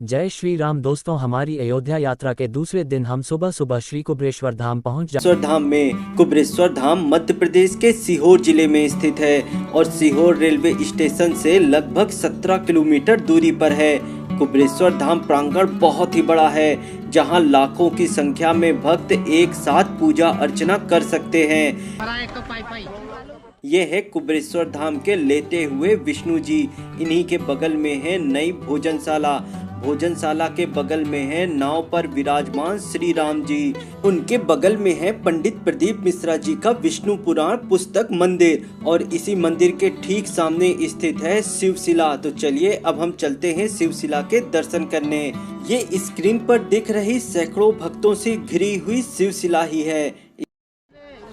जय श्री राम दोस्तों, हमारी अयोध्या यात्रा के दूसरे दिन हम सुबह सुबह श्री कुबेरेश्वर धाम पहुंच कुबेरेश्वर धाम में कुबेरेश्वर धाम मध्य प्रदेश के सीहोर जिले में स्थित है और सीहोर रेलवे स्टेशन से लगभग 17 किलोमीटर दूरी पर है। कुबेरेश्वर धाम प्रांगण बहुत ही बड़ा है, जहां लाखों की संख्या में भक्त एक साथ पूजा अर्चना कर सकते हैं। ये है कुबेरेश्वर धाम के लेटे हुए विष्णु जी। इन्हीं के बगल में है नई भोजनशाला। भोजनशाला के बगल में है नाव पर विराजमान श्री राम जी। उनके बगल में है पंडित प्रदीप मिश्रा जी का विष्णु पुराण पुस्तक मंदिर और इसी मंदिर के ठीक सामने स्थित है शिवशिला। तो चलिए अब हम चलते हैं शिवशिला के दर्शन करने। ये स्क्रीन पर दिख रही सैकड़ों भक्तों से घिरी हुई शिवशिला ही है।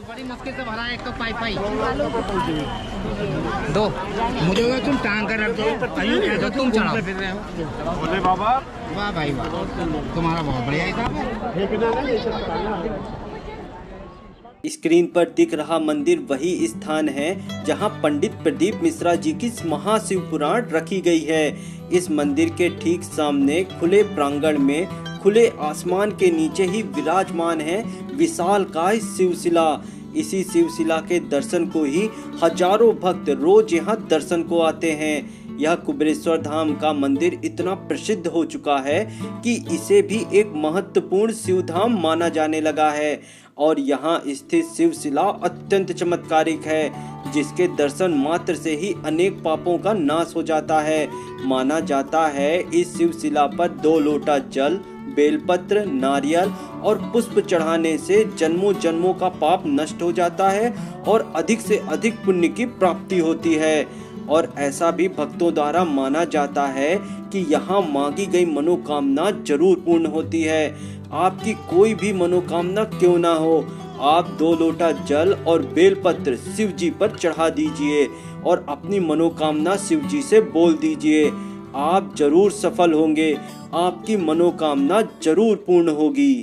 बड़ी मुश्किल से भरा एक तो पाई दो मुझे लगा तुम टांग कर रख दो, तो तुम चढ़ाओ फिर रहे हो। बोले बाबा वाह भाई वाह, तुम्हारा बहुत बढ़िया हिसाब है। स्क्रीन पर दिख रहा मंदिर वही स्थान है जहां पंडित प्रदीप मिश्रा जी की महाशिव पुराण रखी गई है। इस मंदिर के ठीक सामने खुले प्रांगण में खुले आसमान के नीचे ही विराजमान है विशालकाय शिवशिला। इसी शिवशिला के दर्शन को ही हजारों भक्त रोज यहाँ दर्शन को आते हैं। यह कुबेरेश्वर धाम का मंदिर इतना प्रसिद्ध हो चुका है कि इसे भी एक महत्वपूर्ण शिव धाम माना जाने लगा है और यहाँ स्थित शिवशिला अत्यंत चमत्कारिक है, जिसके दर्शन मात्र से ही अनेक पापों का नाश हो जाता है। माना जाता है इस शिवशिला पर 2 लोटा जल, बेलपत्र, नारियल और पुष्प चढ़ाने से जन्मों जन्मों का पाप नष्ट हो जाता है और अधिक से अधिक पुण्य की प्राप्ति होती है। और ऐसा भी भक्तों द्वारा माना जाता है कि यहाँ मांगी गई मनोकामना जरूर पूर्ण होती है। आपकी कोई भी मनोकामना क्यों ना हो, आप 2 लोटा जल और बेलपत्र शिव जी पर चढ़ा दीजिए और अपनी मनोकामना शिव जी से बोल दीजिए। आप जरूर सफल होंगे, आपकी मनोकामना जरूर पूर्ण होगी।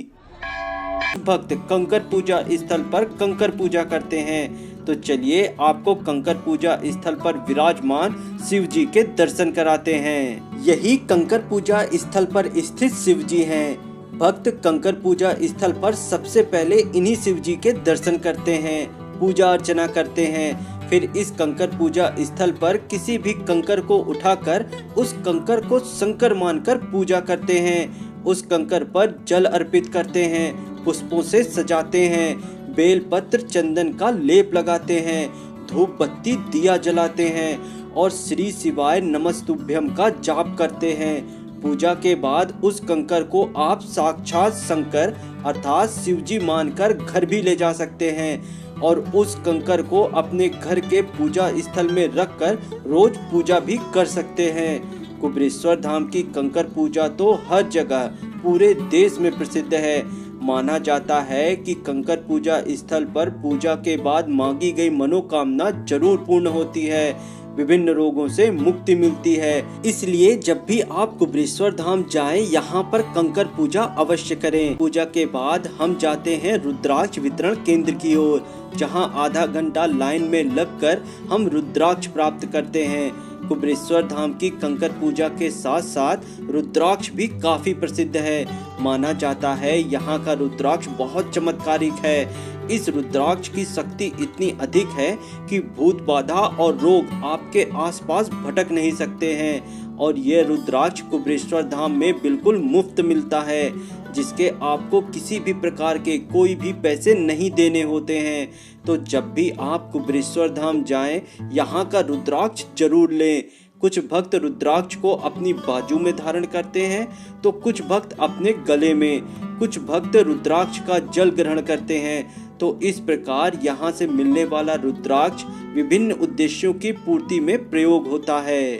भक्त कंकर पूजा स्थल पर कंकर पूजा करते हैं। तो चलिए आपको कंकर पूजा स्थल पर विराजमान शिव जी के दर्शन कराते हैं। यही कंकर पूजा स्थल पर स्थित शिव जी हैं। भक्त कंकर पूजा स्थल पर सबसे पहले इन्हीं शिव जी के दर्शन करते हैं, पूजा अर्चना करते हैं। फिर इस कंकर पूजा स्थल पर किसी भी कंकर को उठाकर उस कंकर को शंकर मानकर पूजा करते हैं। उस कंकर पर जल अर्पित करते हैं, पुष्पों से सजाते हैं, बेलपत्र चंदन का लेप लगाते हैं, धूप बत्ती दिया जलाते हैं और श्री शिवाय नमस्तुभ्यम का जाप करते हैं। पूजा के बाद उस कंकर को आप साक्षात शंकर अर्थात शिवजी मानकर घर भी ले जा सकते हैं और उस कंकर को अपने घर के पूजा स्थल में रखकर रोज पूजा भी कर सकते हैं। कुबेरेश्वर धाम की कंकर पूजा तो हर जगह पूरे देश में प्रसिद्ध है। माना जाता है कि कंकर पूजा स्थल पर पूजा के बाद मांगी गई मनोकामना जरूर पूर्ण होती है, विभिन्न रोगों से मुक्ति मिलती है। इसलिए जब भी आप कुबेरेश्वर धाम जाएं, यहाँ पर कंकर पूजा अवश्य करें। पूजा के बाद हम जाते हैं रुद्राक्ष वितरण केंद्र की ओर, जहाँ आधा घंटा लाइन में लगकर हम रुद्राक्ष प्राप्त करते हैं। कुबेरेश्वर धाम की कंकर पूजा के साथ साथ रुद्राक्ष भी काफी प्रसिद्ध है। माना जाता है यहाँ का रुद्राक्ष बहुत चमत्कारिक है। इस रुद्राक्ष की शक्ति इतनी अधिक है कि भूत बाधा और रोग आपके आसपास भटक नहीं सकते हैं और ये रुद्राक्ष कुबेरेश्वर धाम में बिल्कुल मुफ्त मिलता है, जिसके आपको किसी भी प्रकार के कोई भी पैसे नहीं देने होते हैं। तो जब भी आप कुबेरेश्वर धाम जाएं, यहाँ का रुद्राक्ष जरूर लें। कुछ भक्त रुद्राक्ष को अपनी बाजू में धारण करते हैं तो कुछ भक्त अपने गले में, कुछ भक्त रुद्राक्ष का जल ग्रहण करते हैं। तो इस प्रकार यहाँ से मिलने वाला रुद्राक्ष विभिन्न उद्देश्यों की पूर्ति में प्रयोग होता है।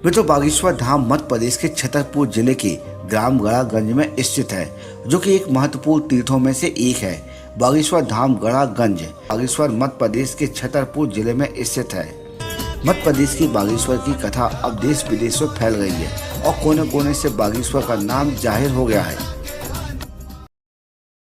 मित्रों, बागेश्वर धाम मध्य प्रदेश के छतरपुर जिले के ग्राम गड़ागंज में स्थित है, जो कि एक महत्वपूर्ण तीर्थों में से एक है। बागेश्वर धाम गड़ागंज बागेश्वर मध्य प्रदेश के छतरपुर जिले में स्थित है। मध्य प्रदेश की बागेश्वर की कथा अब देश विदेश में फैल गई है और कोने कोने से बागेश्वर का नाम जाहिर हो गया है।